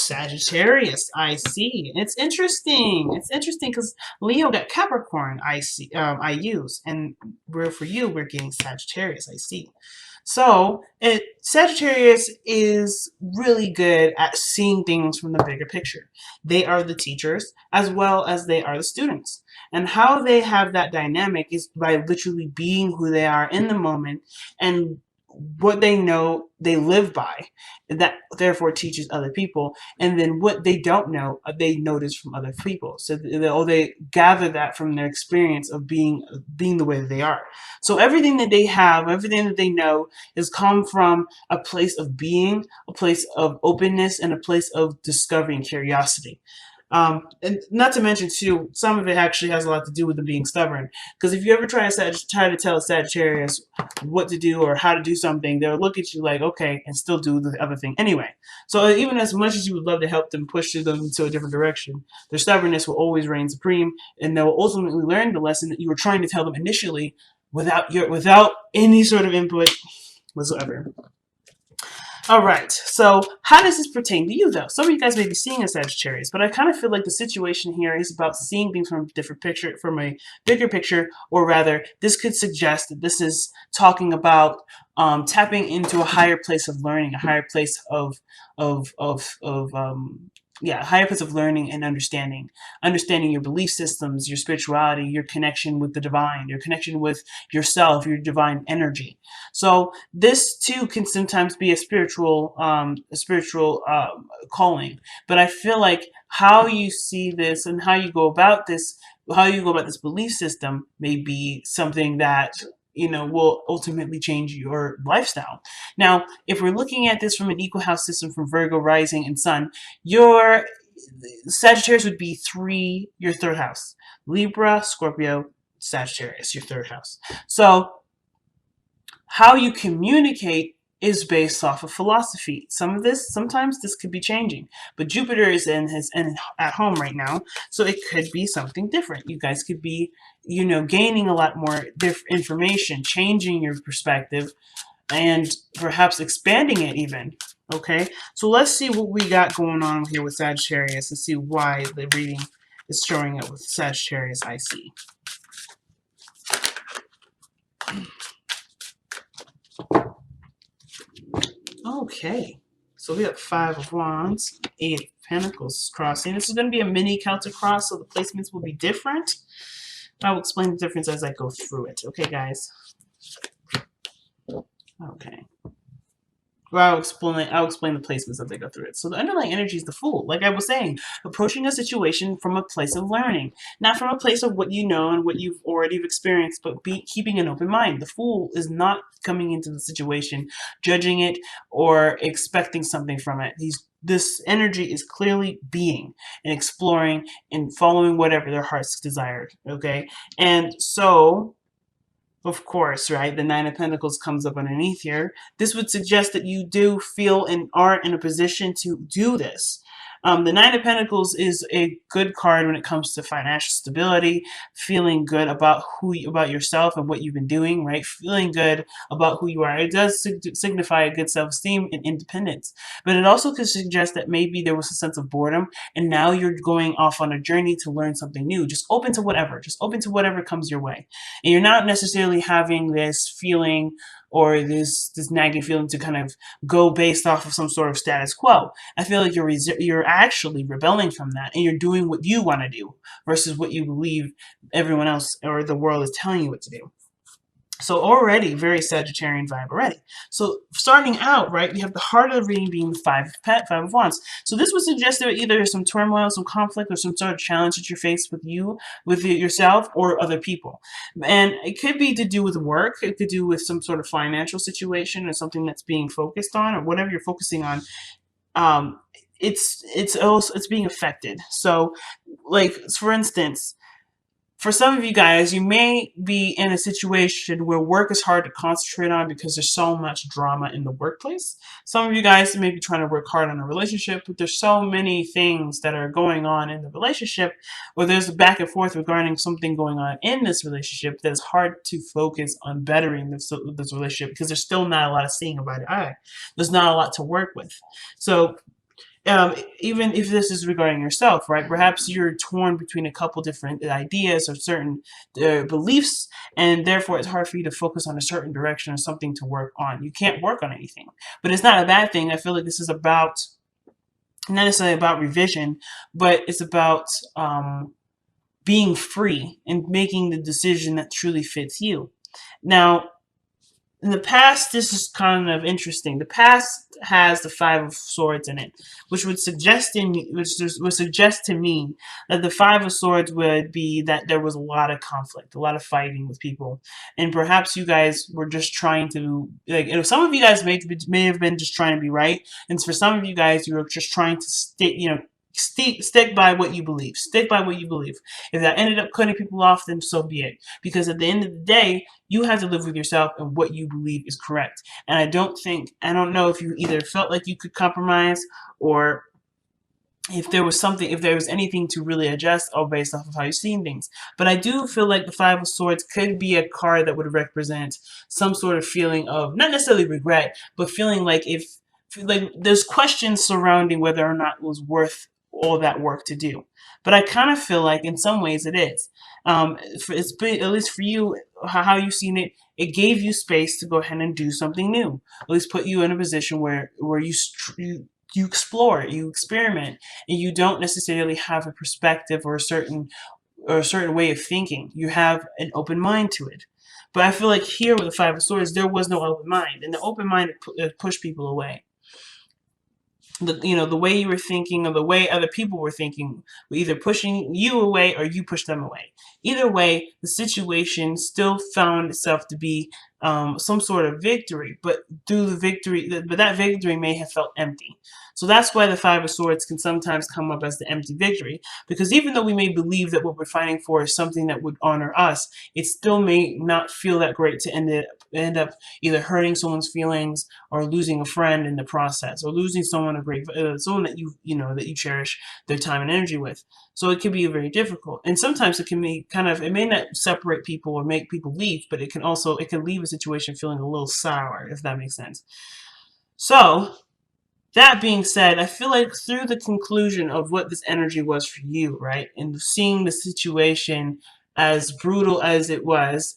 Sagittarius, I see. It's interesting. It's interesting because Leo got Capricorn, I see. I use, and where for you, we're getting Sagittarius, I see. So, Sagittarius is really good at seeing things from the bigger picture. They are the teachers as well as they are the students. And how they have that dynamic is by literally being who they are in the moment and what they know they live by, that therefore teaches other people, and then what they don't know they notice from other people, so they gather that from their experience of being the way that they are. So everything that they have, everything that they know, has come from a place of being, a place of openness, and a place of discovery and curiosity. And not to mention too, some of it actually has a lot to do with them being stubborn. Because if you ever try to tell a Sagittarius what to do or how to do something, they'll look at you like, okay, and still do the other thing anyway. So even as much as you would love to help them push them into a different direction, their stubbornness will always reign supreme, and they'll ultimately learn the lesson that you were trying to tell them initially without any sort of input whatsoever. All right, so how does this pertain to you, though? Some of you guys may be seeing a Sagittarius, but I kind of feel like the situation here is about seeing things from a different picture, from a bigger picture, or rather, this could suggest that this is talking about tapping into a higher place of learning, a higher place a higher place of learning and understanding your belief systems, your spirituality, your connection with the divine, your connection with yourself, your divine energy. So this too can sometimes be a spiritual calling. But I feel like how you see this and how you go about this, belief system may be something that will ultimately change your lifestyle. Now, if we're looking at this from an equal house system from Virgo rising and sun, your Sagittarius would be your third house. Libra, Scorpio, Sagittarius, your third house. So how you communicate is based off of philosophy. Sometimes this could be changing, but Jupiter is at home right now, so it could be something different. You guys could be, gaining a lot more information, changing your perspective, and perhaps expanding it even. Okay, so let's see what we got going on here with Sagittarius and see why the reading is showing up with Sagittarius I see. Okay, so we have 5 of Wands, 8 of Pentacles crossing. This is going to be a mini Celtic cross, so the placements will be different. I will explain the difference as I go through it. Okay, guys? Okay. Well, I'll explain the placements as I go through it. So the underlying energy is the Fool. Like I was saying, approaching a situation from a place of learning, not from a place of what you know and what you've already experienced, but keeping an open mind. The Fool is not coming into the situation, judging it, or expecting something from it. This energy is clearly being and exploring and following whatever their hearts desired. Okay, and so, of course, right, the Nine of Pentacles comes up underneath here. This would suggest that you do feel and are in a position to do this. The Nine of Pentacles is a good card when it comes to financial stability, feeling good about about yourself and what you've been doing, right? Feeling good about who you are. It does signify a good self-esteem and independence. But it also could suggest that maybe there was a sense of boredom, and now you're going off on a journey to learn something new. Just open to whatever. Just open to whatever comes your way. And you're not necessarily having this feeling or this nagging feeling to kind of go based off of some sort of status quo. I feel like you're actually rebelling from that, and you're doing what you want to do versus what you believe everyone else or the world is telling you what to do. So already, very Sagittarian vibe already. So starting out, right, we have the heart of the reading being the Five of Wands. So this would suggest that either there's some turmoil, some conflict, or some sort of challenge that you're faced with yourself or other people. And it could be to do with work. It could do with some sort of financial situation or something that's being focused on, or whatever you're focusing on. It's being affected. So, like, for instance, for some of you guys, you may be in a situation where work is hard to concentrate on because there's so much drama in the workplace. Some of you guys may be trying to work hard on a relationship, but there's so many things that are going on in the relationship, or there's a back and forth regarding something going on in this relationship that it's hard to focus on bettering this relationship because there's still not a lot of seeing about it. There's not a lot to work with. So even if this is regarding yourself, right? Perhaps you're torn between a couple different ideas or certain beliefs, and therefore it's hard for you to focus on a certain direction or something to work on. You can't work on anything, but it's not a bad thing. I feel like this is about, not necessarily about revision, but it's about being free and making the decision that truly fits you. Now, in the past, this is kind of interesting. The past has the Five of Swords in it, which would suggest would suggest to me that the Five of Swords would be that there was a lot of conflict, a lot of fighting with people, and perhaps you guys were just trying to, like, you know, some of you guys may have been just trying to be right, and for some of you guys, you were just trying to stay, you know, stick by what you believe. Stick by what you believe. If that ended up cutting people off, then so be it. Because at the end of the day, you have to live with yourself and what you believe is correct. And I don't know if you either felt like you could compromise, or if there was anything to really adjust, or based off of how you've seen things. But I do feel like the Five of Swords could be a card that would represent some sort of feeling of, not necessarily regret, but feeling like there's questions surrounding whether or not it was worth all that work to do. But I kind of feel like in some ways it is. At least for you, how you've seen it, it gave you space to go ahead and do something new. At least put you in a position where you explore, you experiment, and you don't necessarily have a perspective or a certain way of thinking. You have an open mind to it. But I feel like here with the Five of Swords, there was no open mind, and the open mind pushed people away. The way you were thinking or the way other people were thinking were either pushing you away or you pushed them away. Either way, the situation still found itself to be some sort of victory, but that victory may have felt empty. So that's why the Five of Swords can sometimes come up as the empty victory, because even though we may believe that what we're fighting for is something that would honor us, it still may not feel that great to end up either hurting someone's feelings or losing a friend in the process, or losing someone someone that that you cherish their time and energy with. So it can be very difficult, and sometimes it can be it may not separate people or make people leave, but it can leave a situation feeling a little sour, if that makes sense. So that being said, I feel like through the conclusion of what this energy was for you, right, and seeing the situation as brutal as it was,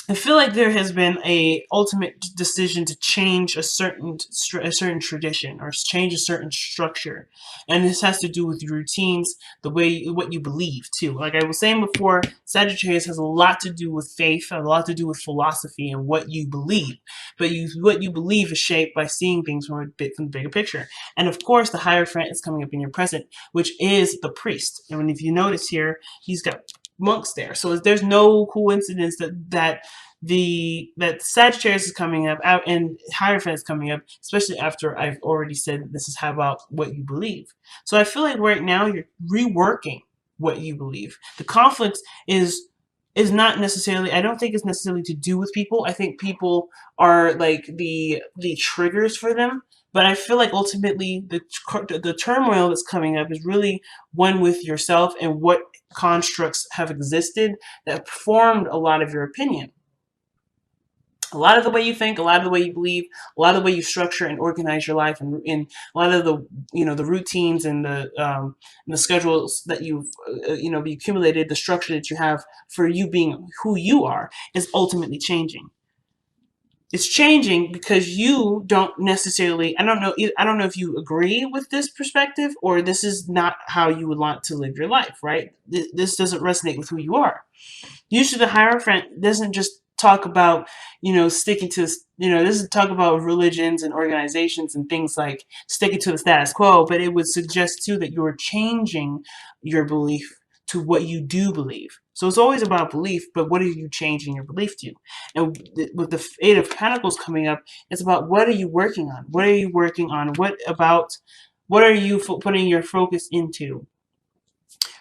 I feel like there has been a ultimate decision to change a certain tradition, or change a certain structure, and this has to do with your routines, what you believe too. Like I was saying before, Sagittarius has a lot to do with faith, a lot to do with philosophy and what you believe. But what you believe is shaped by seeing things from the bigger picture. And of course, the Hierophant is coming up in your present, which is the priest. And if you notice here, he's got monks there. So there's no coincidence that Sagittarius is coming up out and Hierophant is coming up, especially after I've already said this is about what you believe. So I feel like right now you're reworking what you believe. The conflict is not necessarily, I don't think it's necessarily to do with people. I think people are like the triggers for them. But I feel like ultimately the turmoil that's coming up is really one with yourself and what constructs have existed that formed a lot of your opinion. A lot of the way you think, a lot of the way you believe, a lot of the way you structure and organize your life, and a lot of the routines and the schedules that you've accumulated, the structure that you have for you being who you are is ultimately changing. It's changing because you don't necessarily, I don't know if you agree with this perspective, or this is not how you would want to live your life, right? This doesn't resonate with who you are. Usually the Hierophant doesn't just talk about, sticking to, doesn't talk about religions and organizations and things like sticking to the status quo, but it would suggest too that you're changing your belief to what you do believe. So it's always about belief, but what are you changing your belief to? And with the Eight of Pentacles coming up, it's about what are you working on? What are you working on? What are you putting your focus into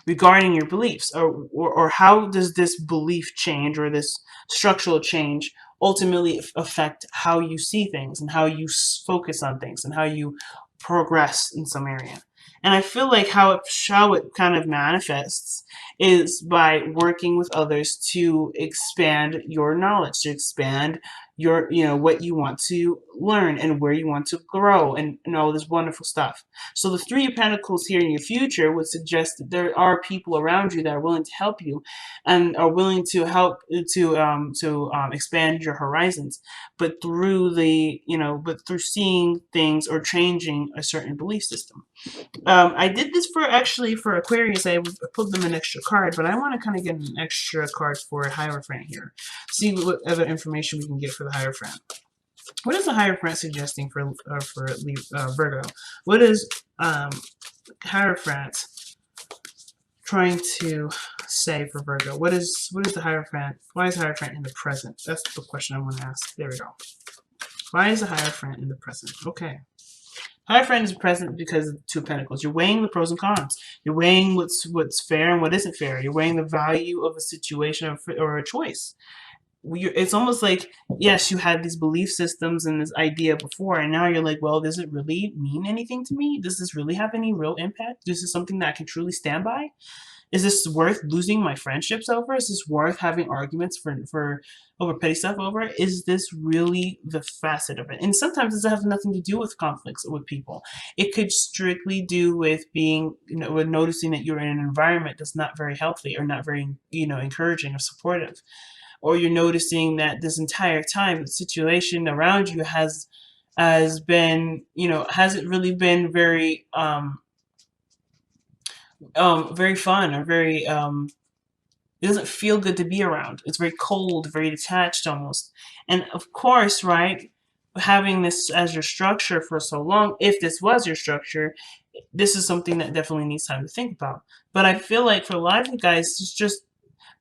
regarding your beliefs, or how does this belief change or this structural change ultimately affect how you see things and how you focus on things and how you progress in some area? And I feel like how it kind of manifests is by working with others to expand your knowledge, to expand what you want to learn and where you want to grow, and all this wonderful stuff. So the Three of Pentacles here in your future would suggest that there are people around you that are willing to help you and are willing to help to expand your horizons, but through seeing things or changing a certain belief system. I did this for Aquarius. I pulled them an extra card, but I want to kind of get an extra card for Hierophant here. See what other information we can get for the Hierophant. What is the Hierophant suggesting for Virgo? What is Hierophant trying to say for Virgo? What is the Hierophant? Why is Hierophant in the present? That's the question I want to ask. There we go. Why is the Hierophant in the present? Okay. Hierophant is present because of the Two of Pentacles. You're weighing the pros and cons. You're weighing what's fair and what isn't fair. You're weighing the value of a situation or a choice. It's almost like, yes, you had these belief systems and this idea before, and now you're like, well, does it really mean anything to me? Does this really have any real impact? Is this something that I can truly stand by? Is this worth losing my friendships over? Is this worth having arguments for over petty stuff over? Is this really the facet of it? And sometimes this has nothing to do with conflicts with people. It could strictly do with being, with noticing that you're in an environment that's not very healthy or not very, encouraging or supportive. Or you're noticing that this entire time the situation around you has been, hasn't really been very very fun or very it doesn't feel good to be around. It's very cold, very detached almost. And of course, right, having this as your structure for so long, if this was your structure, this is something that definitely needs time to think about. But I feel like for a lot of you guys, it's just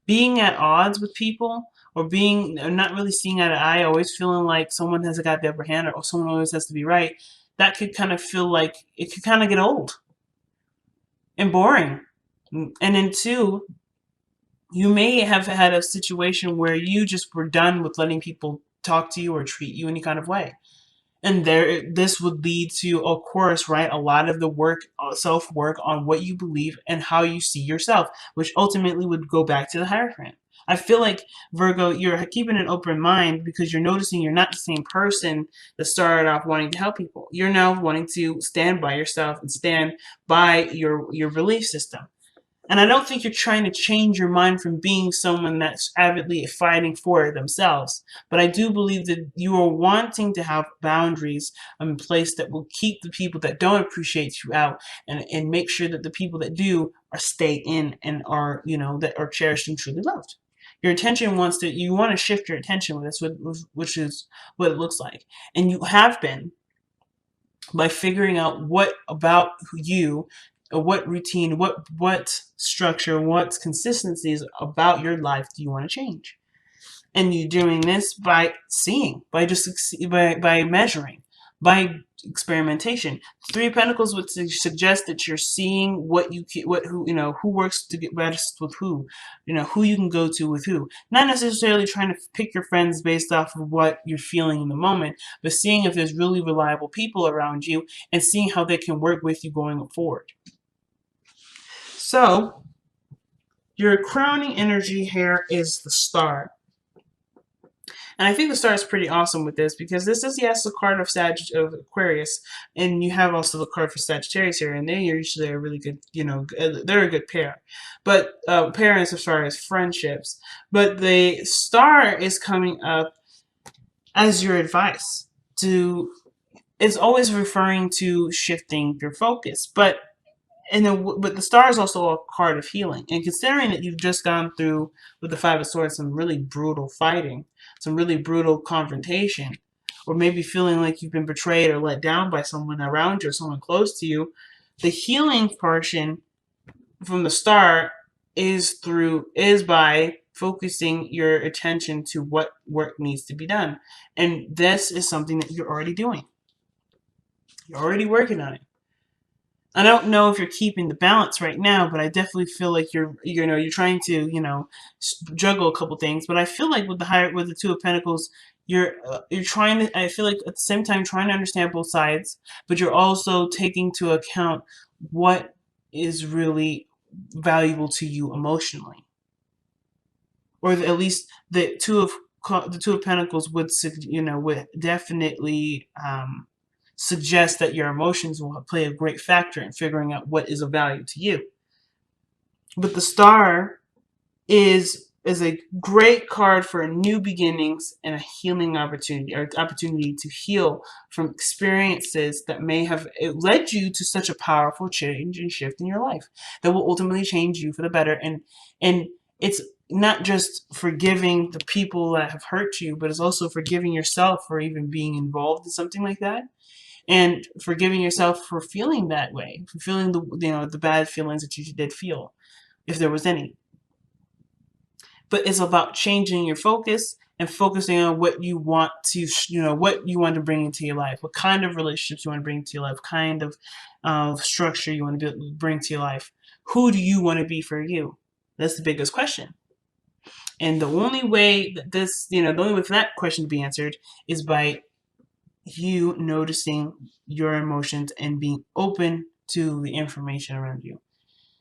being at odds with people, or not really seeing eye to eye, always feeling like someone has got the upper hand, or someone always has to be right. That could kind of feel like it could kind of get old and boring. And then two, you may have had a situation where you just were done with letting people talk to you or treat you any kind of way. And this would lead to, of course, right, a lot of the self-work on what you believe and how you see yourself, which ultimately would go back to the Hierophant. I feel like, Virgo, you're keeping an open mind because you're noticing you're not the same person that started off wanting to help people. You're now wanting to stand by yourself and stand by your belief system. And I don't think you're trying to change your mind from being someone that's avidly fighting for themselves. But I do believe that you are wanting to have boundaries in place that will keep the people that don't appreciate you out, and make sure that the people that do are stay in and are, that are cherished and truly loved. Your attention you want to shift your attention with this, which is what it looks like. And you have been, by figuring out what about you, or what routine, what structure, what consistencies about your life do you want to change. And you're doing this by seeing, by measuring, by experimentation. Three of Pentacles would suggest that you're seeing who works to get best with who, who you can go to with who. Not necessarily trying to pick your friends based off of what you're feeling in the moment, but seeing if there's really reliable people around you and seeing how they can work with you going forward. So, your crowning energy here is the Star. And I think the Star is pretty awesome with this, because this is, yes, a card of Aquarius, and you have also the card for Sagittarius here, and they're usually a really good, they're a good pair. But parents as far as friendships. But the Star is coming up as your advice it's always referring to shifting your focus, but the Star is also a card of healing. And considering that you've just gone through, with the Five of Swords, some really brutal fighting, some really brutal confrontation, or maybe feeling like you've been betrayed or let down by someone around you or someone close to you, the healing portion from the Star is by focusing your attention to what work needs to be done. And this is something that you're already doing. You're already working on it. I don't know if you're keeping the balance right now, but I definitely feel like you're trying to, juggle a couple things. But I feel like with the Two of Pentacles, you're trying to, I feel like at the same time trying to understand both sides, but you're also taking into account what is really valuable to you emotionally. Or at least the Two of the Two of Pentacles would would definitely suggest that your emotions will play a great factor in figuring out what is of value to you. But the Star is a great card for new beginnings and a healing opportunity, or opportunity to heal from experiences that may have led you to such a powerful change and shift in your life that will ultimately change you for the better. And it's not just forgiving the people that have hurt you, but it's also forgiving yourself for even being involved in something like that, and forgiving yourself for feeling that way, for feeling the bad feelings that you did feel, if there was any. But it's about changing your focus and focusing on what you want to, what you want to bring into your life, what kind of relationships you want to bring to your life, kind of structure you want to bring to your life. Who do you want to be for you? That's the biggest question. And the only way that the only way for that question to be answered is by you noticing your emotions and being open to the information around you.